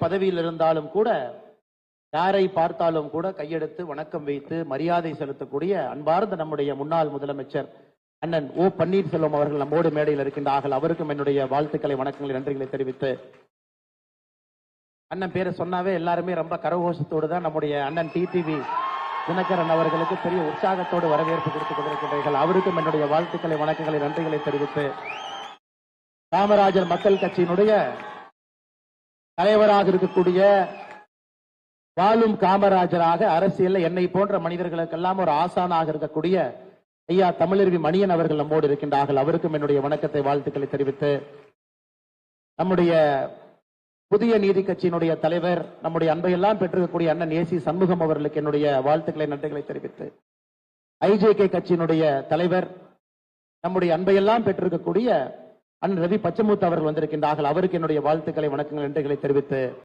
பதவியில் இருந்தாலும் கூட யாரை பார்த்தாலும் கூட கையெடுத்து வணக்கம் வைத்து மரியாதை செலுத்தக்கூடிய அன்பார்ந்த நம்முடைய முன்னாள் முதலமைச்சர் அண்ணன் ஓ பன்னீர்செல்வம் அவர்கள் நம்மோடு மேடையில் இருக்கின்றார்கள். அவருக்கும் என்னுடைய வாழ்த்துக்களை, வணக்கங்களை, நன்றிகளை தெரிவித்து, அண்ணன் பேரை சொன்னாவே எல்லாருமே ரொம்ப கரகோஷத்தோடு தான் நம்முடைய அண்ணன் டிடிவி தினகரன் அவர்களுக்கு பெரிய உற்சாகத்தோடு வரவேற்பு கொடுத்துக் கொண்டிருக்கின்றீர்கள். அவருக்கும் என்னுடைய வாழ்த்துக்களை, வணக்கங்களை, நன்றிகளை தெரிவித்து, காமராஜர் மக்கள் கட்சியினுடைய தலைவராக இருக்கக்கூடிய வாழும் காமராஜராக அரசியல் என்னை போன்ற மனிதர்களுக்கெல்லாம் ஒரு ஆசானாக இருக்கக்கூடிய ஐயா தமிழருவி மணியன் அவர்கள் நம்மோடு இருக்கின்றார்கள். அவருக்கும் என்னுடைய வணக்கத்தை, வாழ்த்துக்களை தெரிவித்து, நம்முடைய புதிய நீதி கட்சியினுடைய தலைவர், நம்முடைய அன்பையெல்லாம் பெற்றிருக்கக்கூடிய அண்ணன் ஏசி சண்முகம் அவர்களுக்கு என்னுடைய வாழ்த்துக்களை, நன்றிகளை தெரிவித்து, ஐஜேகே கட்சியினுடைய தலைவர், நம்முடைய அன்பையெல்லாம் பெற்றிருக்கக்கூடிய அண்ணன் ரவி பச்சமுத்து அவர்கள் வந்திருக்கின்றார்கள். அவருக்கு என்னுடைய வாழ்த்துக்களை, வணக்கங்கள், நன்றிகளை தெரிவித்து